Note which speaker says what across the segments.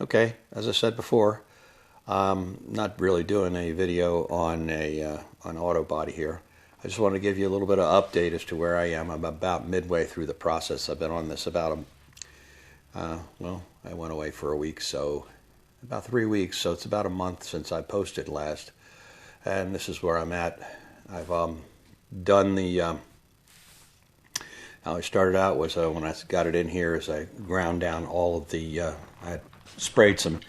Speaker 1: Okay, as I said before, I'm not really doing a video on an auto body here. I just want to give you a little bit of update as to where I am. I'm about midway through the process. I've been on this about well, I went away for a week, so about 3 weeks, so it's about a month since I posted last. And this is where I'm at. I've done the how I started out was when I got it in here is I ground down all of the I sprayed some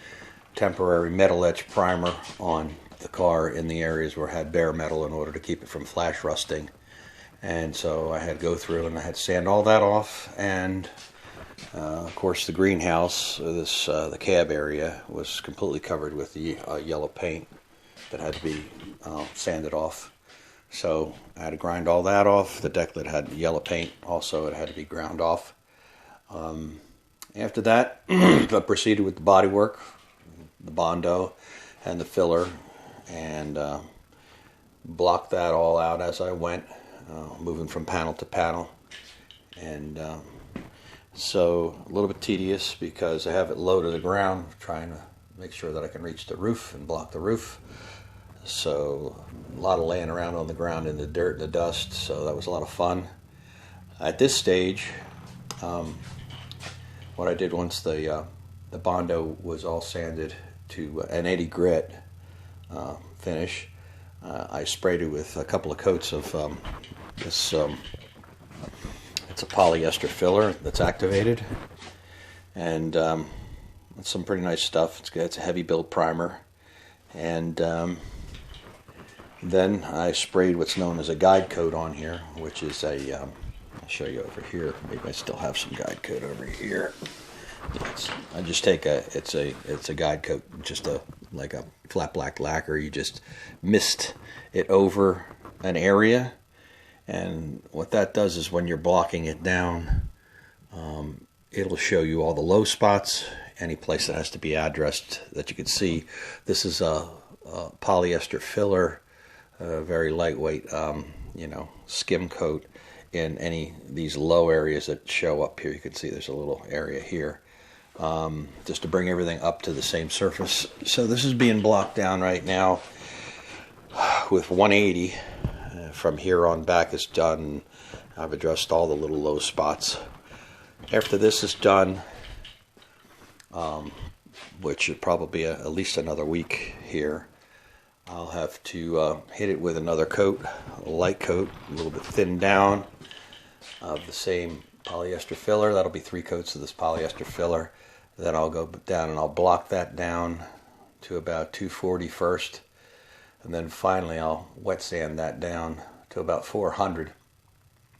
Speaker 1: temporary metal etch primer on the car in the areas where it had bare metal in order to keep it from flash rusting. And so I had to go through and I had to sand all that off, and of course the greenhouse, the cab area, was completely covered with the yellow paint that had to be sanded off. So I had to grind all that off. The deck lid had yellow paint also, it had to be ground off. After that, I proceeded with the bodywork, the Bondo and the filler, and blocked that all out as I went, moving from panel to panel. And so a little bit tedious because I have it low to the ground, trying to make sure that I can reach the roof and block the roof. So a lot of laying around on the ground in the dirt and the dust, so that was a lot of fun. At this stage, what I did once the Bondo was all sanded to an 80 grit finish, I sprayed it with a couple of coats of this, it's a polyester filler that's activated, and it's some pretty nice stuff. It's a heavy build primer, and then I sprayed what's known as a guide coat on here, which is a, I'll show you over here. Maybe I still have some guide coat over here. I just take it's a guide coat, just like a flat black lacquer. You just mist it over an area, and what that does is when you're blocking it down, it'll show you all the low spots, any place that has to be addressed that you can see. This is a polyester filler, very lightweight, skim coat in any these low areas that show up here. You can see there's a little area here, just to bring everything up to the same surface. So this is being blocked down right now with 180. From here on back is done. I've addressed all the little low spots. After this is done, which should probably be at least another week here, I'll have to hit it with another coat, a light coat, a little bit thinned down, of the same polyester filler. That'll be 3 coats of this polyester filler. Then I'll go down and I'll block that down to about 240 first, and then finally I'll wet sand that down to about 400.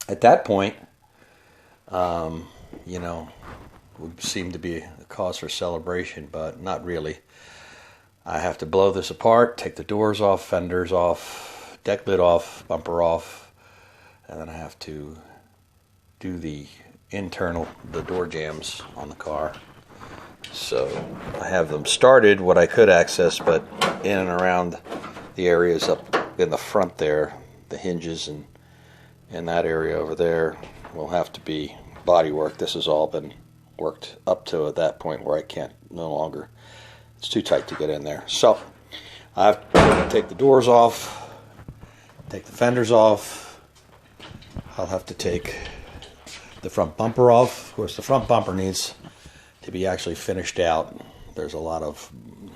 Speaker 1: At that point, would seem to be a cause for celebration, but not really. I have to blow this apart, take the doors off, fenders off, deck lid off, bumper off, and then I have to do the door jambs on the car. So I have them started, what I could access, but in and around the areas up in the front there, the hinges and in that area over there will have to be body work. This has all been worked up to at that point where I can't no longer. It's too tight to get in there. So I have to take the doors off, take the fenders off. I'll have to take the front bumper off. Of course, the front bumper needs to be actually finished out. There's a lot of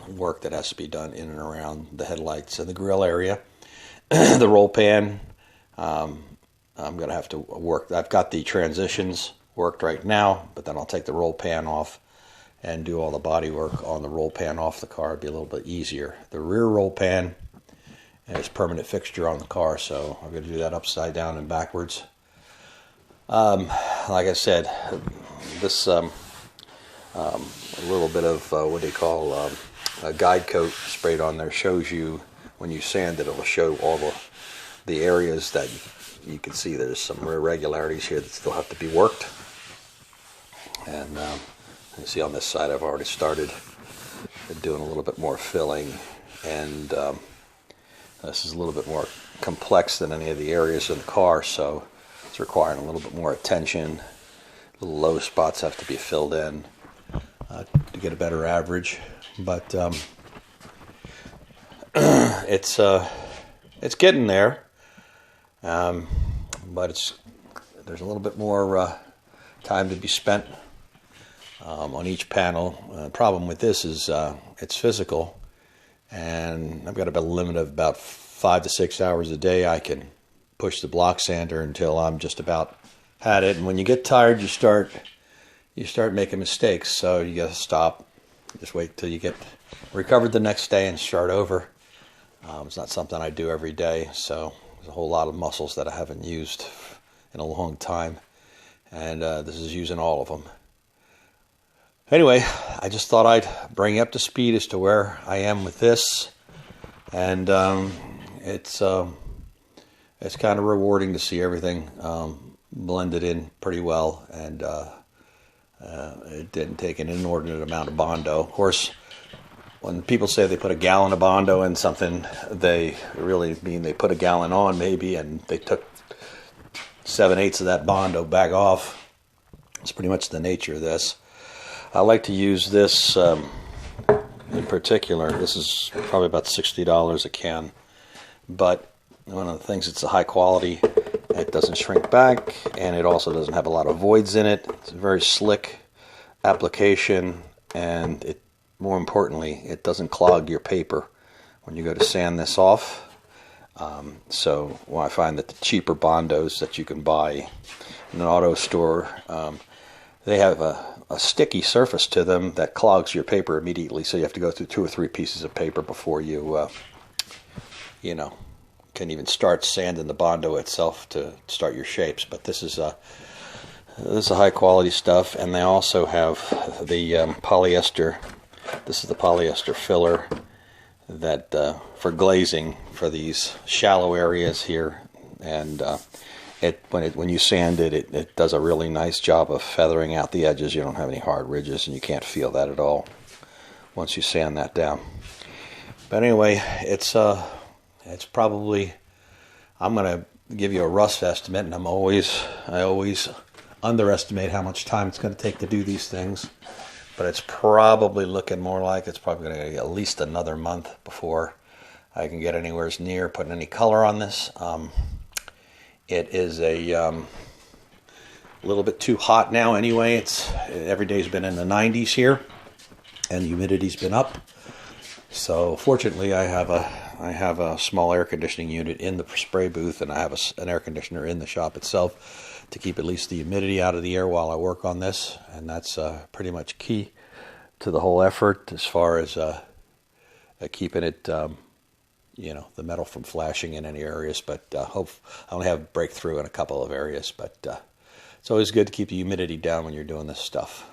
Speaker 1: work that has to be done in and around the headlights and the grill area. The roll pan, I'm going to have to work. I've got the transitions worked right now, but then I'll take the roll pan off and do all the body work on the roll pan off the car. It'd be a little bit easier. The rear roll pan is permanent fixture on the car, so I'm going to do that upside down and backwards. Like I said, this a little bit of what do you call a guide coat sprayed on there shows you when you sand it. It'll show all the areas that you can see. There's some irregularities here that still have to be worked, and you see on this side I've already started doing a little bit more filling, and this is a little bit more complex than any of the areas in the car, so it's requiring a little bit more attention. Little low spots have to be filled in. to get a better average. But it's getting there. But there's a little bit more time to be spent on each panel. The problem with this is it's physical, and I've got about a limit of about 5 to 6 hours a day. I can push the block sander until I'm just about had it. And when you get tired, you start making mistakes. So you got to stop. Just wait till you get recovered the next day and start over. It's not something I do every day, so there's a whole lot of muscles that I haven't used in a long time, and this is using all of them. Anyway, I just thought I'd bring you up to speed as to where I am with this, and it's kind of rewarding to see everything blended in pretty well, and it didn't take an inordinate amount of Bondo. Of course, when people say they put a gallon of Bondo in something, they really mean they put a gallon on maybe, and they took 7/8 of that Bondo back off. It's pretty much the nature of this. I like to use this in particular. This is probably about $60 a can, but one of the things, it's a high quality. It doesn't shrink back, and it also doesn't have a lot of voids in it. It's a very slick application, and it, more importantly, it doesn't clog your paper when you go to sand this off. So well, I find that the cheaper Bondos that you can buy in an auto store, they have a sticky surface to them that clogs your paper immediately. So you have to go through 2 or 3 pieces of paper before you, can even start sanding the Bondo itself to start your shapes. But this is high quality stuff, and they also have the polyester. This is the polyester filler that for glazing for these shallow areas here, and when you sand it, it does a really nice job of feathering out the edges. You don't have any hard ridges, and you can't feel that at all once you sand that down. But anyway, it's probably, I'm going to give you a rough estimate, and I always underestimate how much time it's going to take to do these things. But it's probably looking more like it's probably going to get at least another month before I can get anywhere near putting any color on this. It is a little bit too hot now anyway. Every day's been in the 90s here, and the humidity's been up. So fortunately, I have a small air conditioning unit in the spray booth, and I have an air conditioner in the shop itself to keep at least the humidity out of the air while I work on this, and that's pretty much key to the whole effort as far as keeping it, the metal from flashing in any areas. But I only have breakthrough in a couple of areas, but it's always good to keep the humidity down when you're doing this stuff.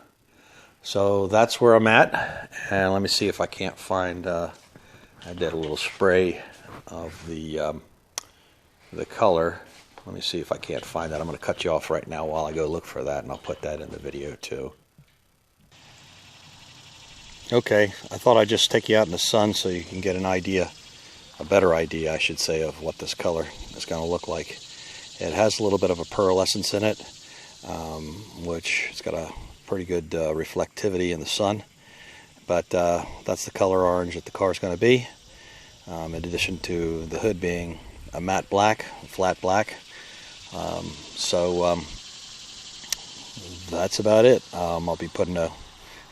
Speaker 1: So that's where I'm at, and let me see if I can't find. I did a little spray of the color. Let me see if I can't find that. I'm going to cut you off right now while I go look for that, and I'll put that in the video too. Okay, I thought I'd just take you out in the sun so you can get an idea, a better idea, I should say, of what this color is going to look like. It has a little bit of a pearlescence in it, which it's got a pretty good reflectivity in the sun. But that's the color orange that the car is going to be, in addition to the hood being a matte black, flat black. So that's about it. I'll be putting a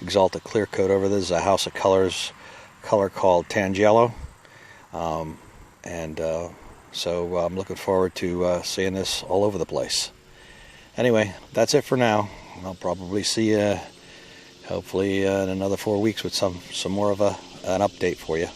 Speaker 1: Exalted clear coat over this. This is a House of Colors color called Tangelo, so I'm looking forward to seeing this all over the place. Anyway, that's it for now. I'll probably see you hopefully in another 4 weeks with some more of an update for you.